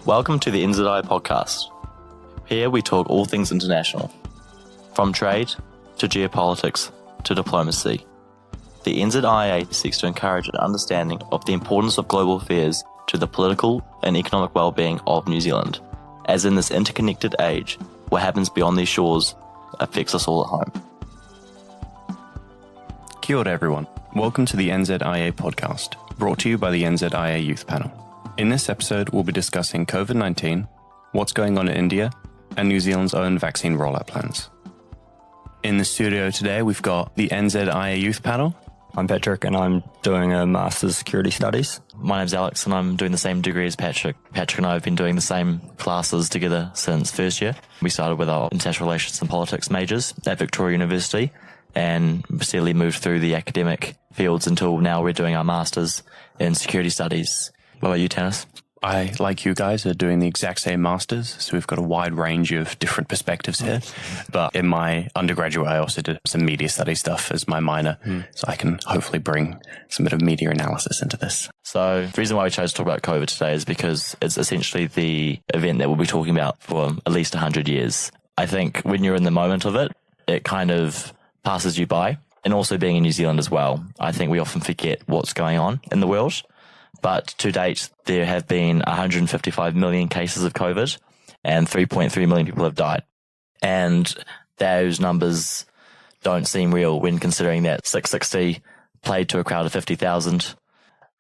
Welcome to the NZIIA podcast. Here we talk all things international, from trade to geopolitics to diplomacy. The NZIIA seeks to encourage an understanding of the importance of global affairs to the political and economic well-being of New Zealand, as in this interconnected age, what happens beyond these shores affects us all at home. Kia ora everyone. Welcome to the NZIIA podcast, brought to you by the NZIIA Youth Panel. In this episode, we'll be discussing COVID-19, what's going on in India, and New Zealand's own vaccine rollout plans. In the studio today, we've got the NZIIA Youth Panel. I'm Patrick and I'm doing a Master's Security Studies. My name's Alex and I'm doing the same degree as Patrick. Patrick and I have been doing the same classes together since first year. We started with our international relations and politics majors at Victoria University and steadily moved through the academic fields until now we're doing our Masters in Security Studies. What about you, Tanis? I, like you guys, are doing the exact same Masters, so we've got a wide range of different perspectives here. But in my undergraduate, I also did some media study stuff as my minor, so I can hopefully bring some bit of media analysis into this. So the reason why we chose to talk about COVID today is because it's essentially the event that we'll be talking about for at least 100 years. I think when you're in the moment of it, it kind of passes you by. And also being in New Zealand as well, I think we often forget what's going on in the world. But to date, there have been 155 million cases of COVID and 3.3 million people have died. And those numbers don't seem real when considering that 660 played to a crowd of 50,000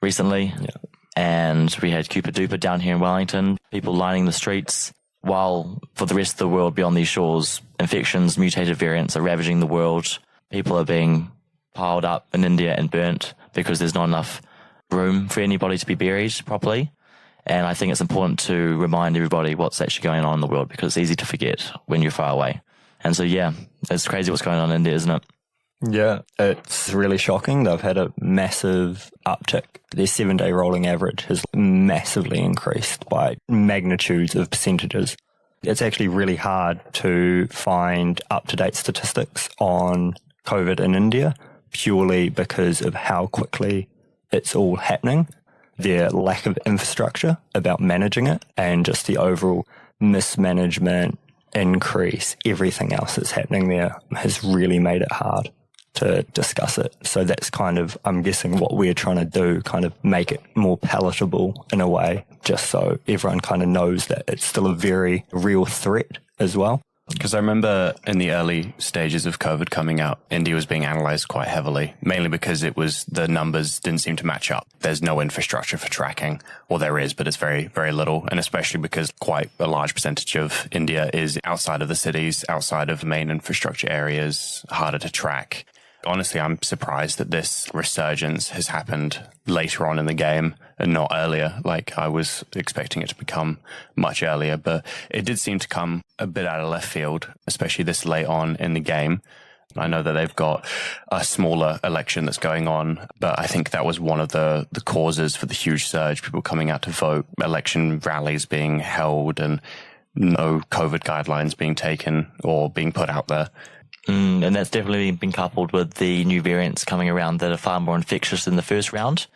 recently. Yeah. And we had Cooper Duper down here in Wellington, people lining the streets. While for the rest of the world beyond these shores, infections, mutated variants are ravaging the world. People are being piled up in India and burnt because there's not enough room for anybody to be buried properly. And I think it's important to remind everybody what's actually going on in the world because it's easy to forget when you're far away. And so, yeah, it's crazy what's going on in India, isn't it? Yeah, it's really shocking. They've had a massive uptick. Their 7-day rolling average has massively increased by magnitudes of percentages. It's actually really hard to find up-to-date statistics on COVID in India purely because of how quickly it's all happening, their lack of infrastructure about managing it, and just the overall mismanagement, increase, everything else that's happening there has really made it hard to discuss it. So that's kind of, I'm guessing, what we're trying to do, kind of make it more palatable in a way, just so everyone kind of knows that it's still a very real threat as well. Because I remember in the early stages of COVID coming out, India was being analysed quite heavily, mainly because the numbers didn't seem to match up. There's no infrastructure for tracking, or there is, but it's very, very little. And especially because quite a large percentage of India is outside of the cities, outside of main infrastructure areas, harder to track. Honestly, I'm surprised that this resurgence has happened later on in the game and not earlier. Like I was expecting it to become much earlier, but it did seem to come a bit out of left field, especially this late on in the game. I know that they've got a smaller election that's going on, but I think that was one of the causes for the huge surge, people coming out to vote, election rallies being held and no COVID guidelines being taken or being put out there. And that's definitely been coupled with the new variants coming around that are far more infectious than the first round.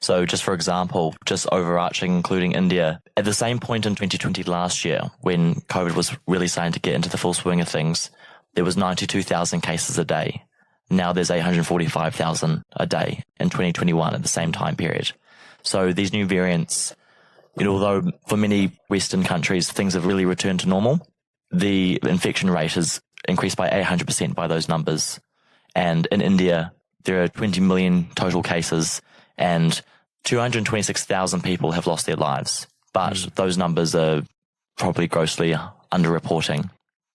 So just for example, just overarching, including India, at the same point in 2020 last year, when COVID was really starting to get into the full swing of things, there was 92,000 cases a day. Now there's 845,000 a day in 2021 at the same time period. So these new variants, although for many Western countries, things have really returned to normal, the infection rate has increased by 800% by those numbers. And in India, there are 20 million total cases and 226,000 people have lost their lives. But those numbers are probably grossly underreporting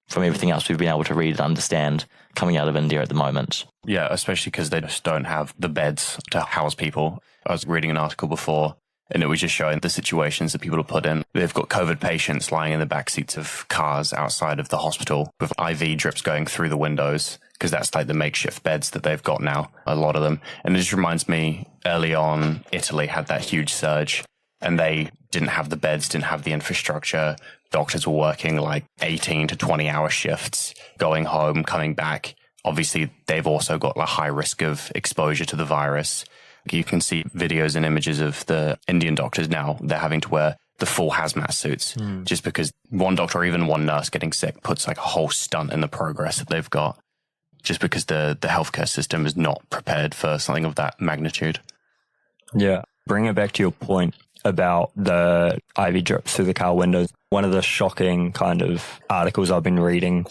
from everything else we've been able to read and understand coming out of India at the moment. Yeah, especially because they just don't have the beds to house people. I was reading an article before and it was just showing the situations that people are put in. They've got COVID patients lying in the back seats of cars outside of the hospital with IV drips going through the windows because that's like the makeshift beds that they've got now, a lot of them. And it just reminds me, early on, Italy had that huge surge and they didn't have the beds, didn't have the infrastructure. Doctors were working like 18 to 20-hour shifts, going home, coming back. Obviously, they've also got a high risk of exposure to the virus. You can see videos and images of the Indian doctors now. They're having to wear the full hazmat suits, just because one doctor or even one nurse getting sick puts like a whole stunt in the progress that they've got, just because the healthcare system is not prepared for something of that magnitude. Yeah. Bring it back to your point about the IV drips through the car windows. One of the shocking kind of articles I've been reading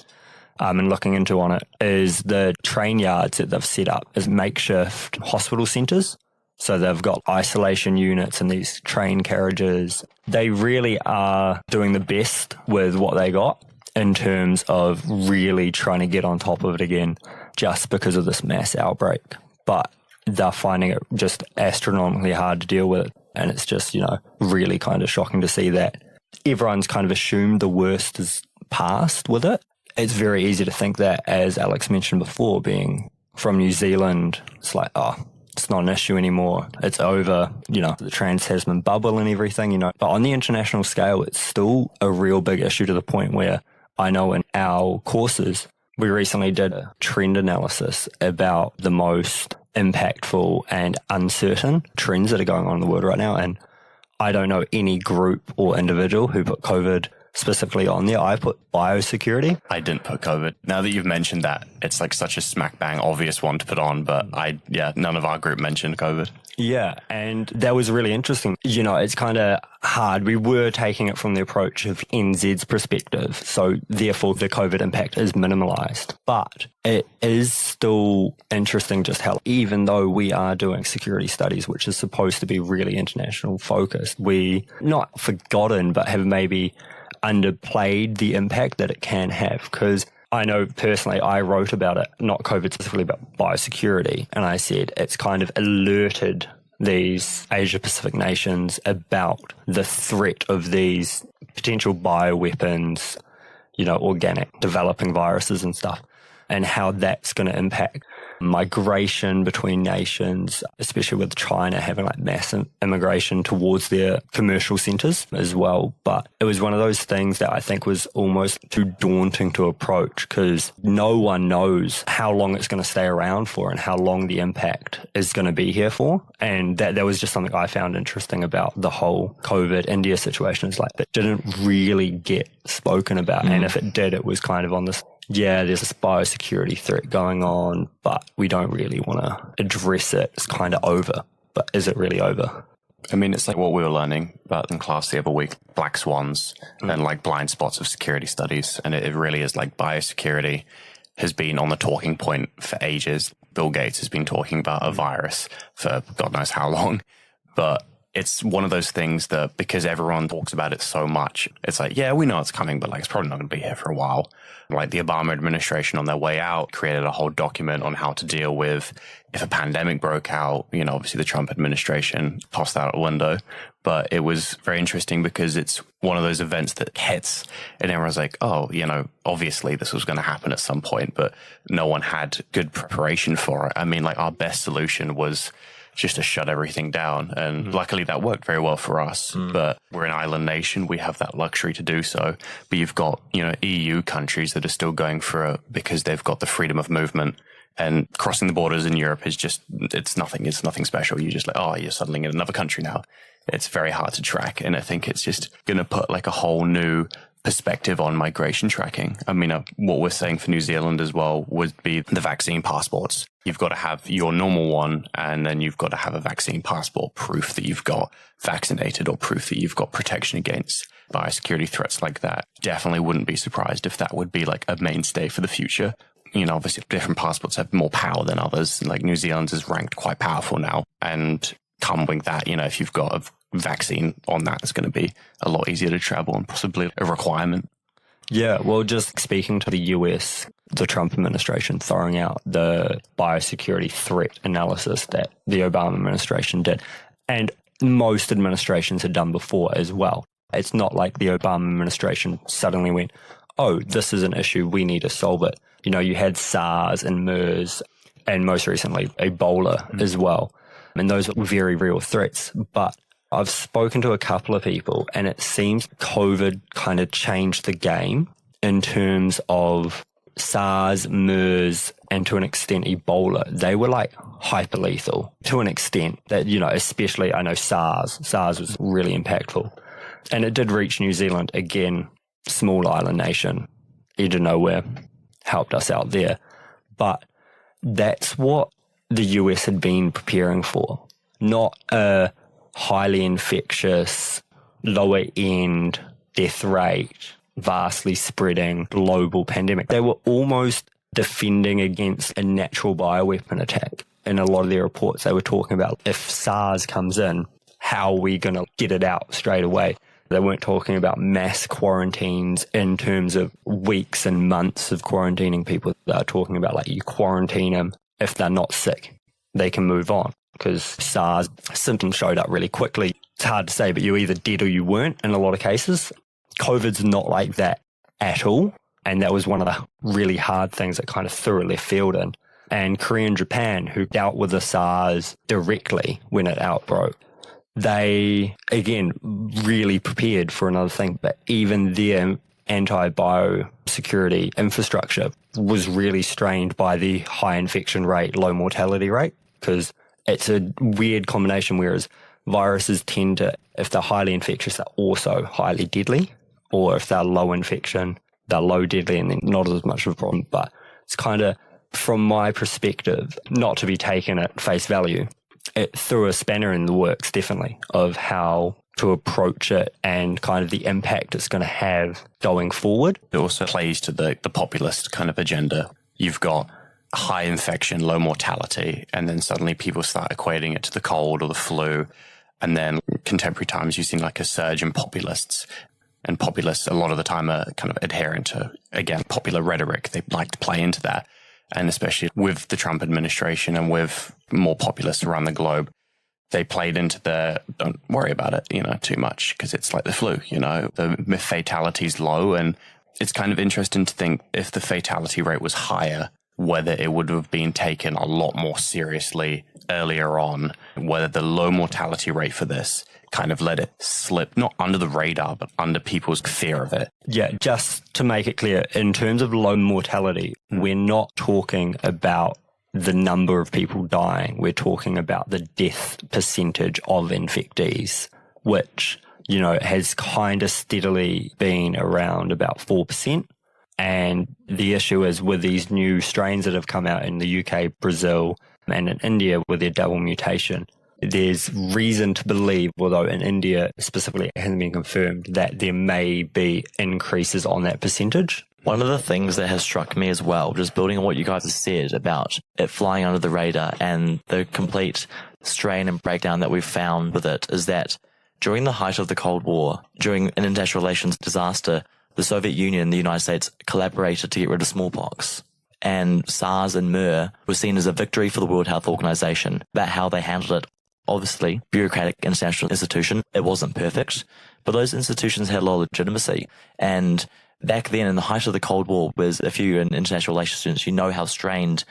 and looking into on it is the train yards that they've set up as makeshift hospital centres. So they've got isolation units and these train carriages. They really are doing the best with what they got in terms of really trying to get on top of it again just because of this mass outbreak. But they're finding it just astronomically hard to deal with. And it's just, really kind of shocking to see that everyone's kind of assumed the worst is past with it. It's very easy to think that, as Alex mentioned before, being from New Zealand, it's like, it's not an issue anymore. It's over, the Trans-Tasman bubble and everything, But on the international scale, it's still a real big issue to the point where I know in our courses, we recently did a trend analysis about the most impactful and uncertain trends that are going on in the world right now. And I don't know any group or individual who put COVID specifically on there. I put biosecurity. I didn't put COVID. Now that you've mentioned that, it's like such a smack bang obvious one to put on, but none of our group mentioned COVID. Yeah, and that was really interesting. It's kind of hard. We were taking it from the approach of NZ's perspective, so therefore the COVID impact is minimalised. But it is still interesting just how, even though we are doing security studies, which is supposed to be really international focused, we not forgotten, but have maybe underplayed the impact that it can have. Because I know personally, I wrote about it, not COVID specifically, but biosecurity. And I said it's kind of alerted these Asia Pacific nations about the threat of these potential bioweapons, organic developing viruses and stuff, and how that's going to impact migration between nations, especially with China having like massive immigration towards their commercial centres as well. But it was one of those things that I think was almost too daunting to approach because no one knows how long it's going to stay around for and how long the impact is going to be here for. And that was just something I found interesting about the whole COVID India situation. Is like it didn't really get spoken about. And if it did, it was kind of on this, there's this biosecurity threat going on, but we don't really want to address it. It's kind of over. But is it really over? I mean, it's like what we were learning about in class the other week, black swans and like blind spots of security studies. And it really is like biosecurity has been on the talking point for ages. Bill Gates has been talking about a virus for God knows how long. But it's one of those things that because everyone talks about it so much, it's like, yeah, we know it's coming, but like it's probably not going to be here for a while. Like the Obama administration on their way out created a whole document on how to deal with if a pandemic broke out. Obviously the Trump administration tossed that out the window, but it was very interesting because it's one of those events that hits and everyone's like, obviously this was going to happen at some point, but no one had good preparation for it. I mean, like our best solution was just to shut everything down. And luckily that worked very well for us. But we're an island nation. We have that luxury to do so. But you've got, EU countries that are still going for it because they've got the freedom of movement. And crossing the borders in Europe is just, it's nothing special. You're just like, you're suddenly in another country now. It's very hard to track. And I think it's just going to put like a whole new perspective on migration tracking. I mean, what we're saying for New Zealand as well would be the vaccine passports. You've got to have your normal one, and then you've got to have a vaccine passport, proof that you've got vaccinated or proof that you've got protection against biosecurity threats like that. Definitely wouldn't be surprised if that would be like a mainstay for the future. Obviously different passports have more power than others. Like New Zealand's is ranked quite powerful now. And come with that, if you've got a vaccine on that, it's going to be a lot easier to travel and possibly a requirement. Yeah, well, just speaking to the US, the Trump administration throwing out the biosecurity threat analysis that the Obama administration did, and most administrations had done before as well. It's not like the Obama administration suddenly went, this is an issue, we need to solve it. You had SARS and MERS, and most recently Ebola as well. And those are very real threats. But I've spoken to a couple of people, and it seems COVID kind of changed the game in terms of SARS, MERS, and to an extent Ebola. They were like hyperlethal to an extent that, especially I know SARS was really impactful. And it did reach New Zealand, again, small island nation, edge of nowhere, helped us out there. But that's what the US had been preparing for, not a highly infectious, lower end death rate, vastly spreading global pandemic. They were almost defending against a natural bioweapon attack. In a lot of their reports, they were talking about if SARS comes in, how are we going to get it out straight away? They weren't talking about mass quarantines in terms of weeks and months of quarantining people. They were talking about like you quarantine them. If they're not sick, they can move on, because SARS symptoms showed up really quickly. It's hard to say, but you're either dead or you weren't in a lot of cases. COVID's not like that at all. And that was one of the really hard things that kind of threw a left field in. And Korea and Japan, who dealt with the SARS directly when it outbroke, they, again, really prepared for another thing. But even their anti-biosecurity infrastructure was really strained by the high infection rate, low mortality rate, because it's a weird combination, whereas viruses tend to, if they're highly infectious, they're also highly deadly, or if they're low infection, they're low deadly and then not as much of a problem. But it's kind of, from my perspective, not to be taken at face value, it threw a spanner in the works, definitely, of how to approach it and kind of the impact it's going to have going forward. It also plays to the populist kind of agenda. You've got high infection, low mortality, and then suddenly people start equating it to the cold or the flu. And then contemporary times, you've seen like a surge in populists. And populists, a lot of the time, are kind of adherent to, again, popular rhetoric. They like to play into that. And especially with the Trump administration and with more populists around the globe, they played into the don't worry about it, too much, because it's like the flu, the fatality is low. And it's kind of interesting to think if the fatality rate was higher, whether it would have been taken a lot more seriously earlier on, whether the low mortality rate for this kind of let it slip, not under the radar, but under people's fear of it. Yeah, just to make it clear, in terms of low mortality, we're not talking about the number of people dying. We're talking about the death percentage of infectees, which, has kind of steadily been around about 4%. And the issue is with these new strains that have come out in the UK, Brazil, and in India with their double mutation, there's reason to believe, although in India specifically it hasn't been confirmed, that there may be increases on that percentage. One of the things that has struck me as well, just building on what you guys have said about it flying under the radar and the complete strain and breakdown that we've found with it, is that during the height of the Cold War, during an international relations disaster, the Soviet Union and the United States collaborated to get rid of smallpox. And SARS and MERS were seen as a victory for the World Health Organization about how they handled it. Obviously, bureaucratic international institution, it wasn't perfect, but those institutions had a lot of legitimacy. And back then, in the height of the Cold War, with a few international relations students, you know how strained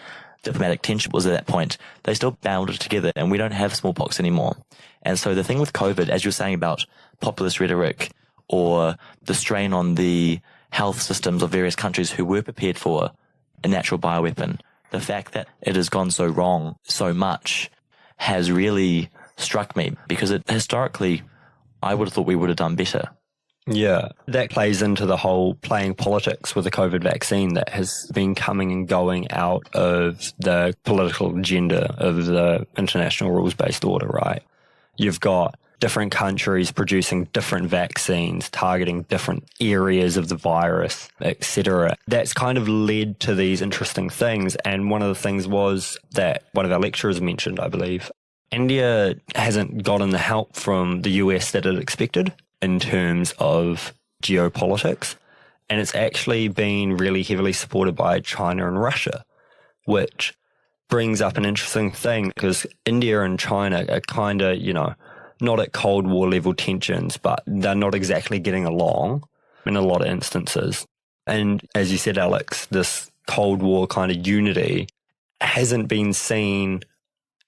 diplomatic tension was at that point. They still bound it together, and we don't have smallpox anymore. And so the thing with COVID, as you were saying about populist rhetoric or the strain on the health systems of various countries who were prepared for a natural bioweapon, the fact that it has gone so wrong so much has really struck me, because historically, I would have thought we would have done better. Yeah, that plays into the whole playing politics with the COVID vaccine that has been coming and going out of the political agenda of the international rules-based order, right? You've got different countries producing different vaccines, targeting different areas of the virus, etc. That's kind of led to these interesting things. And one of the things was that one of our lecturers mentioned, I believe, India hasn't gotten the help from the US that it expected in terms of geopolitics. And it's actually been really heavily supported by China and Russia, which brings up an interesting thing, because India and China are kind of, not at Cold War level tensions, but they're not exactly getting along in a lot of instances. And as you said, Alex, this Cold War kind of unity hasn't been seen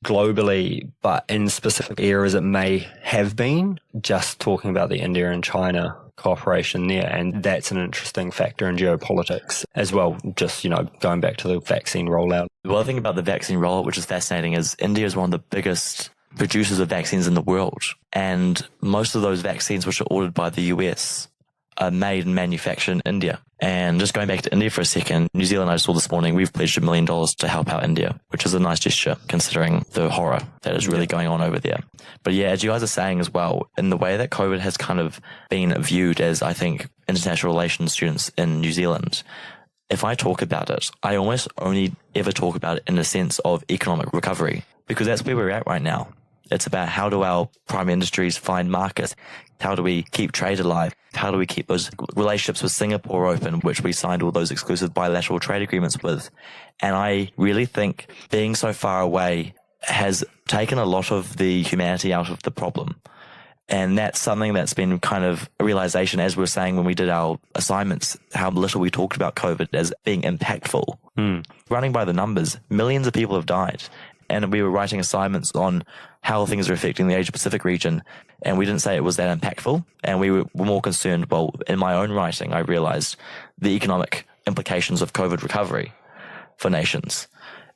globally, but in specific areas it may have been, just talking about the India and China cooperation there. And that's an interesting factor in geopolitics as well, just, going back to the vaccine rollout. The other thing about the vaccine rollout, which is fascinating, is India is one of the biggest producers of vaccines in the world. And most of those vaccines, which are ordered by the US, are made and manufactured in India. And just going back to India for a second, New Zealand, I saw this morning, we've pledged $1 million to help out India, which is a nice gesture considering the horror that is really going on over there. But yeah, as you guys are saying as well, in the way that COVID has kind of been viewed as, I think, international relations students in New Zealand, if I talk about it, I almost only ever talk about it in the sense of economic recovery, because that's where we're at right now. It's about how do our primary industries find markets? How do we keep trade alive? How do we keep those relationships with Singapore open, which we signed all those exclusive bilateral trade agreements with? And I really think being so far away has taken a lot of the humanity out of the problem. And that's something that's been kind of a realization, as we were saying when we did our assignments, how little we talked about COVID as being impactful. Running by the numbers, millions of people have died. And we were writing assignments on how things are affecting the Asia Pacific region. And we didn't say it was that impactful. And we were more concerned, well, in my own writing, I realized the economic implications of COVID recovery for nations.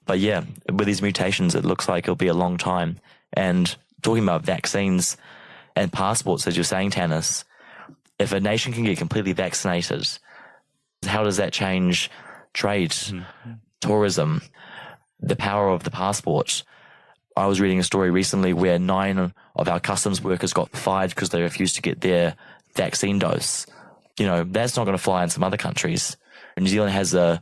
But yeah, with these mutations, it looks like it'll be a long time. And talking about vaccines and passports, as you're saying, Tanis, if a nation can get completely vaccinated, how does that change trade, tourism, the power of the passport? I was reading a story recently where 9 of our customs workers got fired because they refused to get their vaccine dose. You know, that's not going to fly in some other countries. New Zealand has a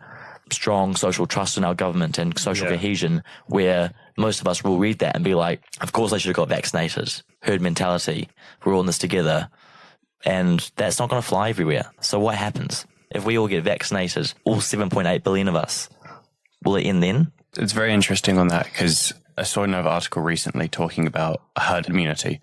strong social trust in our government and social cohesion, where most of us will read that and be like, of course I should have got vaccinated. Herd mentality. We're all in this together. And that's not going to fly everywhere. So what happens? If we all get vaccinated, all 7.8 billion of us, will it end then? It's very interesting on that, because I saw another article recently talking about herd immunity,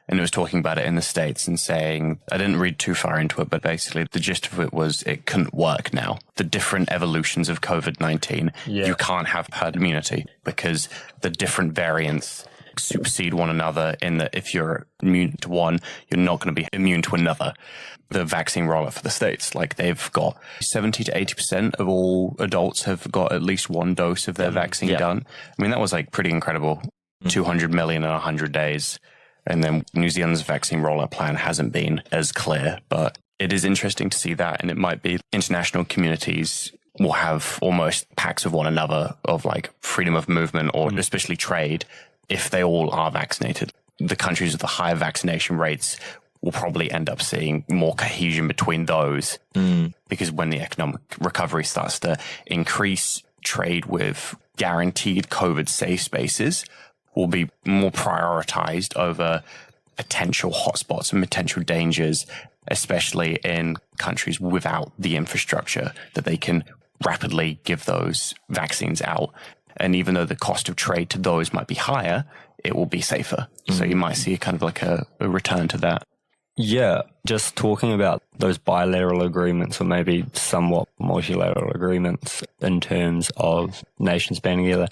and it was talking about it in the States and saying, I didn't read too far into it, but basically the gist of it was it couldn't work now. The different evolutions of COVID-19, you can't have herd immunity because the different variants supersede one another, in that if you're immune to one, you're not going to be immune to another. The vaccine rollout for the States, like they've got 70 to 80% of all adults have got at least one dose of their vaccine done. I mean, that was like pretty incredible. 200 million in 100 days. And then New Zealand's vaccine rollout plan hasn't been as clear, but it is interesting to see that. And it might be international communities will have almost pacts of one another of like freedom of movement, or especially trade, if they all are vaccinated. The countries with the higher vaccination rates will probably end up seeing more cohesion between those, because when the economic recovery starts to increase, trade with guaranteed COVID safe spaces will be more prioritized over potential hotspots and potential dangers, especially in countries without the infrastructure that they can rapidly give those vaccines out. And even though the cost of trade to those might be higher, it will be safer. So you might see kind of like a return to that. Yeah, just talking about those bilateral agreements, or maybe somewhat multilateral agreements in terms of nations banding together,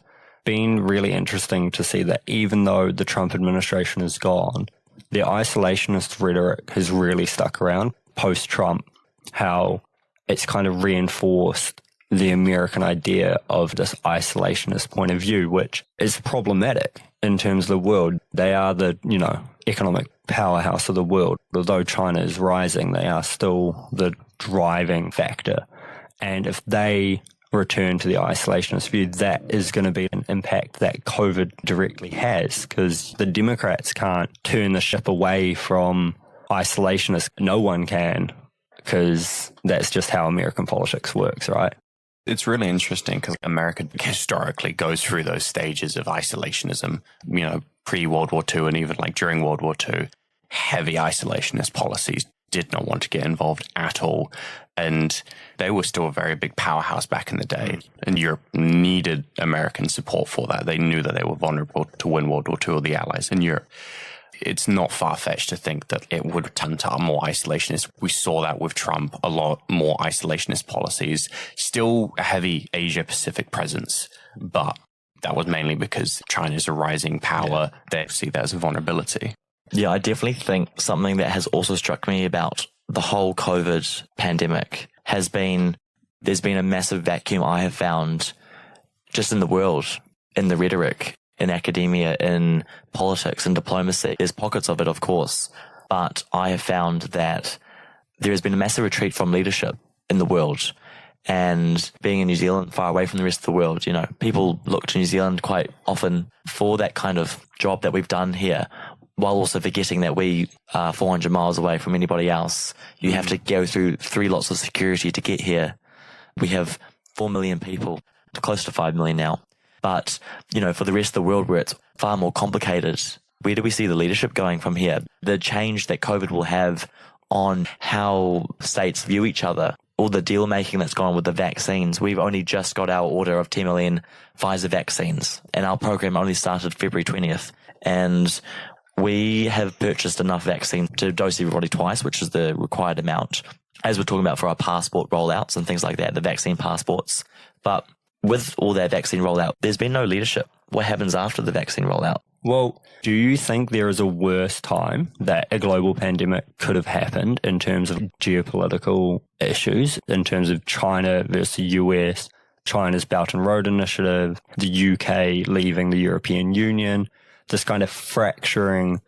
been really interesting to see that even though the Trump administration is gone, the isolationist rhetoric has really stuck around post-Trump, how it's kind of reinforced the American idea of this isolationist point of view, which is problematic in terms of the world. They are the, economic powerhouse of the world. Although China is rising, they are still the driving factor. And if they return to the isolationist view, that is going to be an impact that COVID directly has, because the Democrats can't turn the ship away from isolationists. No one can, because that's just how American politics works, right? It's really interesting because America historically goes through those stages of isolationism, pre-World War II and even like during World War II. Heavy isolationist policies, did not want to get involved at all. And they were still a very big powerhouse back in the day. And Europe needed American support for that. They knew that they were vulnerable to win World War II or the Allies in Europe. It's not far-fetched to think that it would turn to more isolationist. We saw that with Trump, a lot more isolationist policies. Still a heavy Asia-Pacific presence, but that was mainly because China's a rising power. They see that as a vulnerability. Yeah, I definitely think something that has also struck me about the whole COVID pandemic has been, there's been a massive vacuum I have found just in the world, in the rhetoric, in academia, in politics and diplomacy. There's pockets of it, of course, but I have found that there has been a massive retreat from leadership in the world. And being in New Zealand, far away from the rest of the world, you know, people look to New Zealand quite often for that kind of job that we've done here, while also forgetting that we are 400 miles away from anybody else. You have to go through 3 lots of security to get here. We have 4 million people, close to 5 million now. But, you know, for the rest of the world where it's far more complicated, where do we see the leadership going from here? The change that COVID will have on how states view each other, all the deal making that's gone on with the vaccines. We've only just got our order of 10 million Pfizer vaccines, and our program only started February 20th. And we have purchased enough vaccine to dose everybody twice, which is the required amount, as we're talking about for our passport rollouts and things like that, the vaccine passports. But with all that vaccine rollout, there's been no leadership. What happens after the vaccine rollout? Well, do you think there is a worse time that a global pandemic could have happened in terms of geopolitical issues, in terms of China versus the US, China's Belt and Road Initiative, the UK leaving the European Union, this kind of fracturing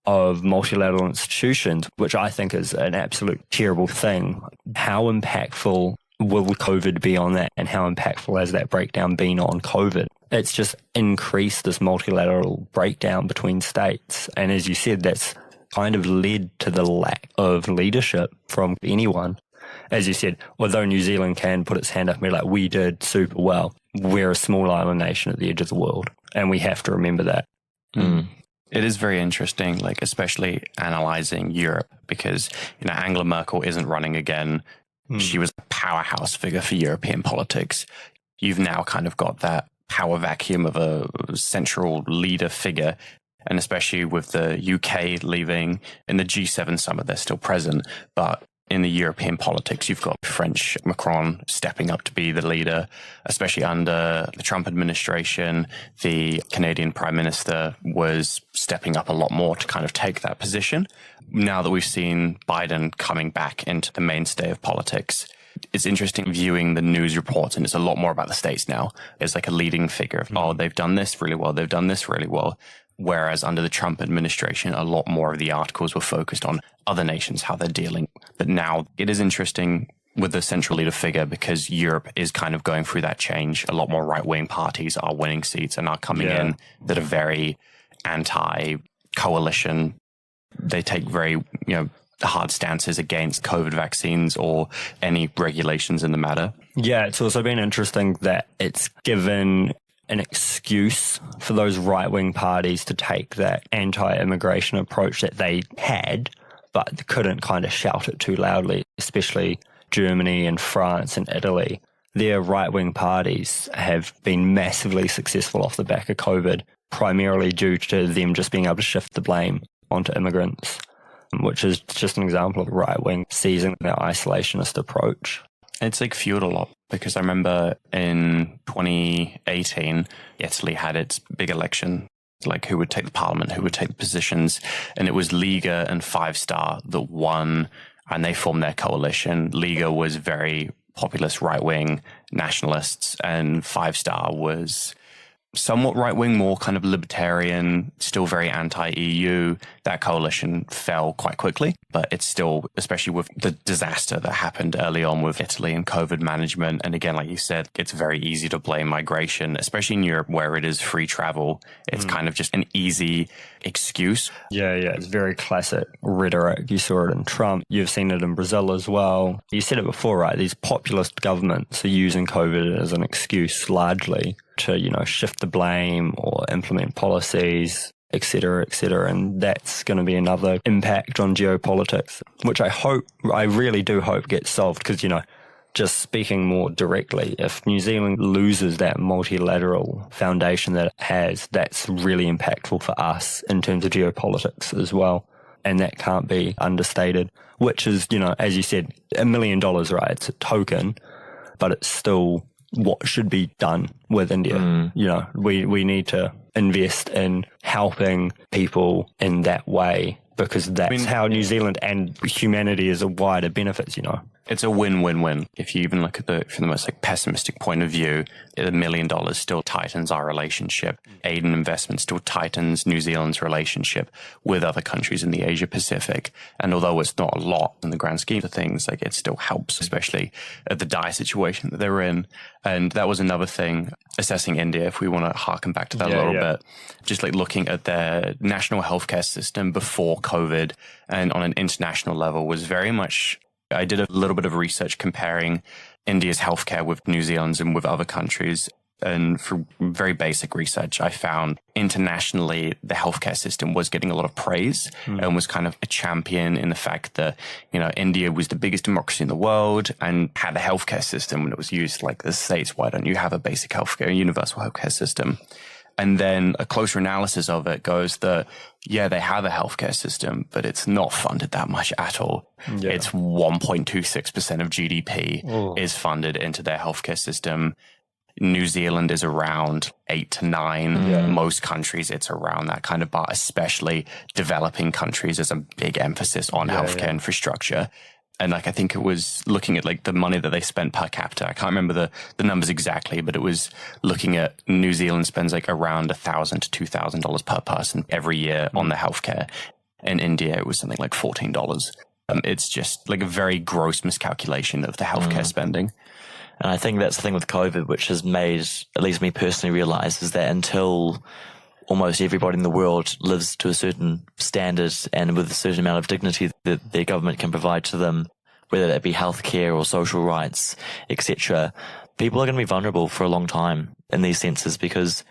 of multilateral institutions, which I think is an absolute terrible thing? How impactful will COVID be on that, and how impactful has that breakdown been on COVID? It's just increased this multilateral breakdown between states. And as you said, that's kind of led to the lack of leadership from anyone. As you said, although New Zealand can put its hand up and be like, we did super well, we're a small island nation at the edge of the world. And we have to remember that. Mm. It is very interesting, like especially analyzing Europe, because, you know, Angela Merkel isn't running again. She was a powerhouse figure for European politics. You've now kind of got that power vacuum of a central leader figure. And especially with the UK leaving, in the G7 summit, they're still present. But in the European politics, you've got French Macron stepping up to be the leader, especially under the Trump administration. The Canadian Prime Minister was stepping up a lot more to kind of take that position. Now that we've seen Biden coming back into the mainstay of politics, it's interesting viewing the news reports, and it's a lot more about the States now. It's like a leading figure of, oh, they've done this really well, they've done this really well. Whereas under the Trump administration, a lot more of the articles were focused on other nations, how they're dealing. But now it is interesting with the central leader figure, because Europe is kind of going through that change. A lot more right-wing parties are winning seats and are coming in that are very anti-coalition. They take very, hard stances against COVID vaccines or any regulations in the matter. Yeah, it's also been interesting that it's given an excuse for those right-wing parties to take that anti-immigration approach that they had, but couldn't kind of shout it too loudly, especially Germany and France and Italy. Their right-wing parties have been massively successful off the back of COVID, primarily due to them just being able to shift the blame onto immigrants, which is just an example of right-wing seizing their isolationist approach. It's like fueled a lot, because I remember in 2018, Italy had its big election, like who would take the parliament, who would take the positions, and it was Lega and Five Star that won, and they formed their coalition. Lega was very populist right-wing nationalists, and Five Star was somewhat right-wing, more kind of libertarian, still very anti-EU. That coalition fell quite quickly, but it's still, especially with the disaster that happened early on with Italy and COVID management. And again, like you said, it's very easy to blame migration, especially in Europe where it is free travel. It's kind of just an easy excuse. Yeah, it's very classic rhetoric. You saw it in Trump. You've seen it in Brazil as well. You said it before, right? These populist governments are using COVID as an excuse largely to, shift the blame or implement policies, et cetera, and that's going to be another impact on geopolitics, which I really do hope gets solved, because, just speaking more directly, if New Zealand loses that multilateral foundation that it has, that's really impactful for us in terms of geopolitics as well. And that can't be understated, which is, as you said, $1 million, right? It's a token, but it's still what should be done with India. We need to invest in helping people in that way, because that's how New Zealand and humanity as a wider benefits, It's a win-win-win. If you even look at from the most like pessimistic point of view, $1 million still tightens our relationship. Aid and investment still tightens New Zealand's relationship with other countries in the Asia Pacific. And although it's not a lot in the grand scheme of things, like it still helps, especially at the dire situation that they're in. And that was another thing, assessing India, if we want to harken back to that a little bit, just like looking at their national healthcare system before COVID and on an international level was very much, I did a little bit of research comparing India's healthcare with New Zealand's and with other countries. And for very basic research, I found internationally the healthcare system was getting a lot of praise and was kind of a champion in the fact that, India was the biggest democracy in the world and had a healthcare system when it was used like the States. Why don't you have a basic healthcare, a universal healthcare system? And then a closer analysis of it goes that, they have a healthcare system, but it's not funded that much at all. Yeah. It's 1.26% of GDP is funded into their healthcare system. New Zealand is around 8 to 9. Yeah. Most countries, it's around that kind of bar, especially developing countries. There's a big emphasis on healthcare infrastructure. And I think it was looking at the money that they spent per capita. I can't remember the numbers exactly, but it was looking at New Zealand spends around $1,000 to $2,000 per person every year on the healthcare. In India, it was something like $14. It's just a very gross miscalculation of the healthcare spending. And I think that's the thing with COVID, which has made, at least me personally, realize is that until almost everybody in the world lives to a certain standard and with a certain amount of dignity that their government can provide to them, whether that be healthcare or social rights, etc., people are going to be vulnerable for a long time in these senses because,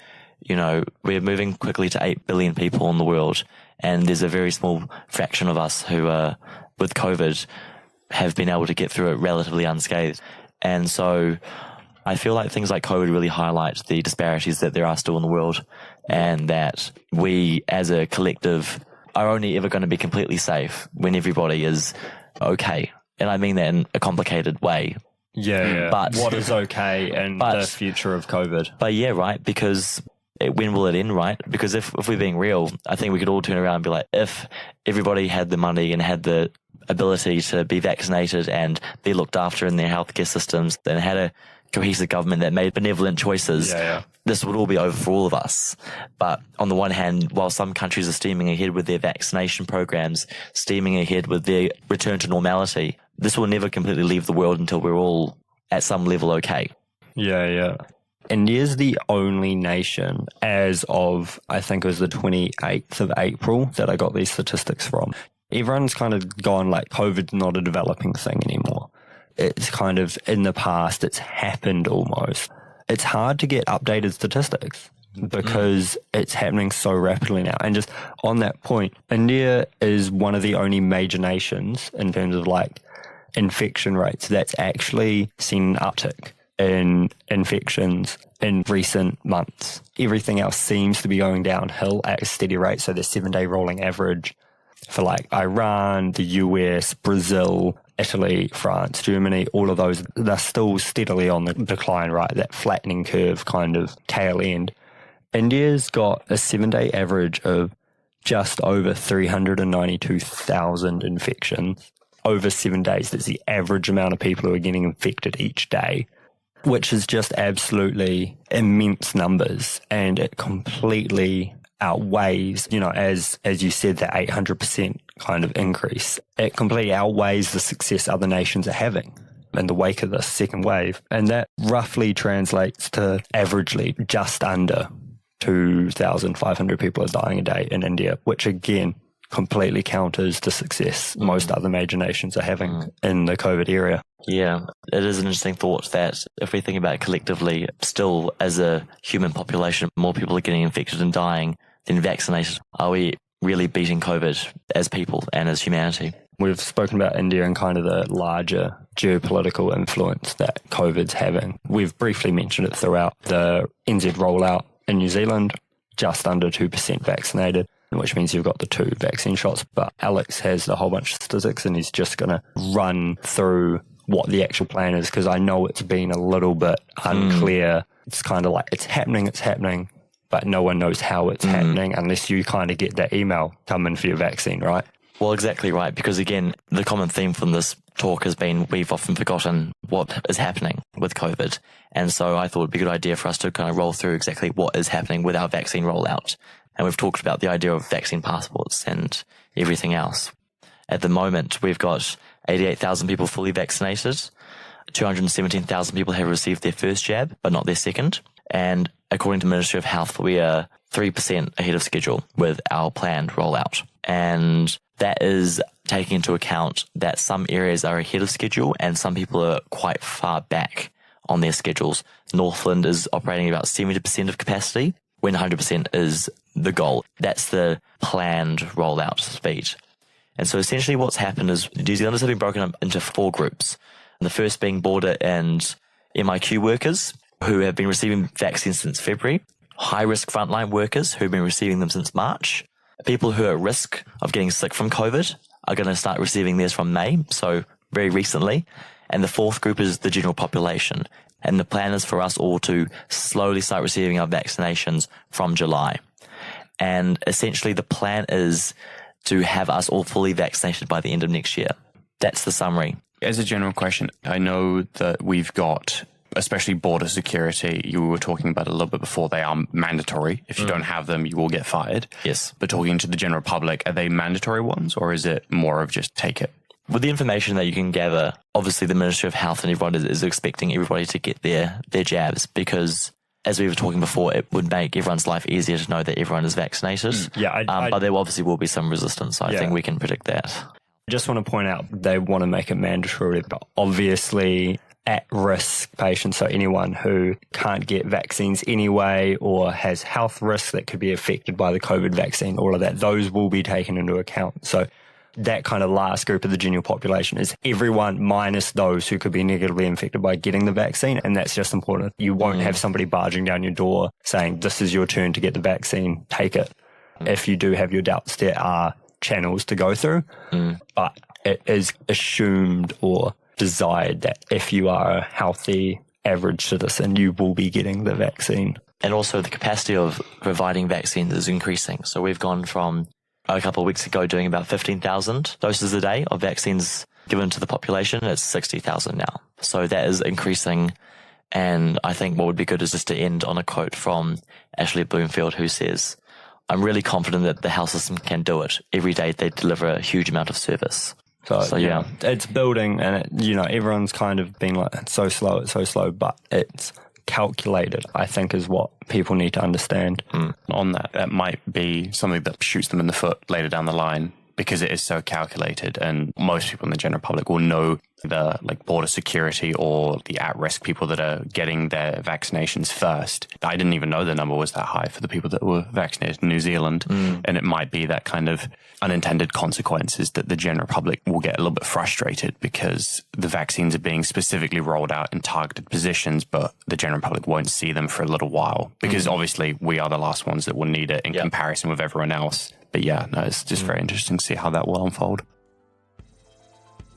we're moving quickly to 8 billion people in the world, and there's a very small fraction of us who, with COVID, have been able to get through it relatively unscathed. And so I feel like things like COVID really highlight the disparities that there are still in the world, and that we as a collective are only ever going to be completely safe when everybody is okay. And I mean that in a complicated way. Yeah. But what is okay in the future of COVID? But right, because when will it end, right? Because if we're being real, I think we could all turn around and be like, if everybody had the money and had the ability to be vaccinated and be looked after in their healthcare systems and had a cohesive government that made benevolent choices, this would all be over for all of us. But on the one hand, while some countries are steaming ahead with their vaccination programs, steaming ahead with their return to normality, this will never completely leave the world until we're all at some level okay. Yeah. India's the only nation as of, I think it was the 28th of April that I got these statistics from. Everyone's kind of gone COVID's not a developing thing anymore. It's kind of in the past, it's happened almost. It's hard to get updated statistics because it's happening so rapidly now. And just on that point, India is one of the only major nations in terms of infection rates that's actually seen an uptick in infections in recent months. Everything else seems to be going downhill at a steady rate. So the 7-day rolling average for Iran, the US, Brazil, Italy, France, Germany, all of those, they're still steadily on the decline, right? That flattening curve kind of tail end. India's got a 7-day average of just over 392,000 infections over 7 days. That's the average amount of people who are getting infected each day, which is just absolutely immense numbers. And it completely outweighs, as you said, that 800% kind of increase. It completely outweighs the success other nations are having in the wake of this second wave. And that roughly translates to averagely just under 2,500 people are dying a day in India, which again completely counters the success most other major nations are having in the COVID area. Yeah, it is an interesting thought that if we think about it collectively, still as a human population, more people are getting infected and dying than vaccinated. Are we really beating COVID as people and as humanity? We've spoken about India and kind of the larger geopolitical influence that COVID's having. We've briefly mentioned it throughout the NZ rollout in New Zealand, just under 2% vaccinated, which means you've got the 2 vaccine shots. But Alex has a whole bunch of statistics and he's just going to run through what the actual plan is, because I know it's been a little bit unclear. It's kind of it's happening, but no one knows how it's happening unless you kind of get that email, come in for your vaccine, right? Well, exactly right, because again, the common theme from this talk has been we've often forgotten what is happening with COVID. And so I thought it'd be a good idea for us to kind of roll through exactly what is happening with our vaccine rollout. And we've talked about the idea of vaccine passports and everything else. At the moment, we've got 88,000 people fully vaccinated. 217,000 people have received their first jab, but not their second. And according to the Ministry of Health, we are 3% ahead of schedule with our planned rollout. And that is taking into account that some areas are ahead of schedule and some people are quite far back on their schedules. Northland is operating about 70% of capacity when 100% is the goal. That's the planned rollout speed. And so essentially what's happened is New Zealanders have been broken up into 4 groups. The first being border and MIQ workers who have been receiving vaccines since February, high-risk frontline workers who have been receiving them since March, people who are at risk of getting sick from COVID are going to start receiving theirs from May, so very recently. And the 4th group is the general population. And the plan is for us all to slowly start receiving our vaccinations from July. And essentially the plan is to have us all fully vaccinated by the end of next year. That's the summary. As a general question, I know that we've got, especially border security, you were talking about a little bit before, they are mandatory. If you don't have them, you will get fired. Yes. But talking to the general public, are they mandatory ones or is it more of just take it? With the information that you can gather, obviously the Ministry of Health and everyone is expecting everybody to get their jabs because, as we were talking before, it would make everyone's life easier to know that everyone is vaccinated. But there obviously will be some resistance. I think we can predict that. I just want to point out they want to make it mandatory, but obviously at-risk patients, so anyone who can't get vaccines anyway or has health risks that could be affected by the COVID vaccine, all of that, those will be taken into account. So that kind of last group of the general population is everyone minus those who could be negatively infected by getting the vaccine. And that's just important. You won't have somebody barging down your door saying, this is your turn to get the vaccine, take it. If you do have your doubts, there are channels to go through, but it is assumed or desired that if you are a healthy average citizen, you will be getting the vaccine. And also the capacity of providing vaccines is increasing. So we've gone from a couple of weeks ago doing about 15,000 doses a day of vaccines given to the population. It's 60,000 now. So that is increasing. And I think what would be good is just to end on a quote from Ashley Bloomfield, who says, I'm really confident that the health system can do it. Every day they deliver a huge amount of service. So yeah, it's building and, everyone's kind of been like, it's so slow, but it's calculated, I think, is what people need to understand. On that might be something that shoots them in the foot later down the line because it is so calculated and most people in the general public will know the border security or the at-risk people that are getting their vaccinations first. I didn't even know the number was that high for the people that were vaccinated in New Zealand. And it might be that kind of unintended consequences that the general public will get a little bit frustrated because the vaccines are being specifically rolled out in targeted positions, but the general public won't see them for a little while because obviously we are the last ones that will need it in comparison with everyone else. But yeah, no, it's just very interesting to see how that will unfold.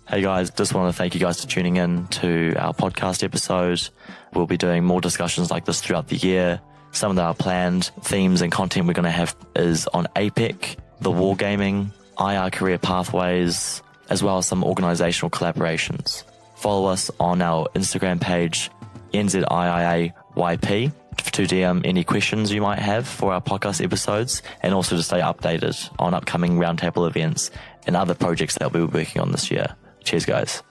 Hey guys, just want to thank you guys for tuning in to our podcast episode. We'll be doing more discussions like this throughout the year. Some of our planned themes and content we're going to have is on APEC, the wargaming, IR career pathways, as well as some organisational collaborations. Follow us on our Instagram page, NZIIA YP, to DM any questions you might have for our podcast episodes and also to stay updated on upcoming roundtable events and other projects that we'll be working on this year. Cheers, guys.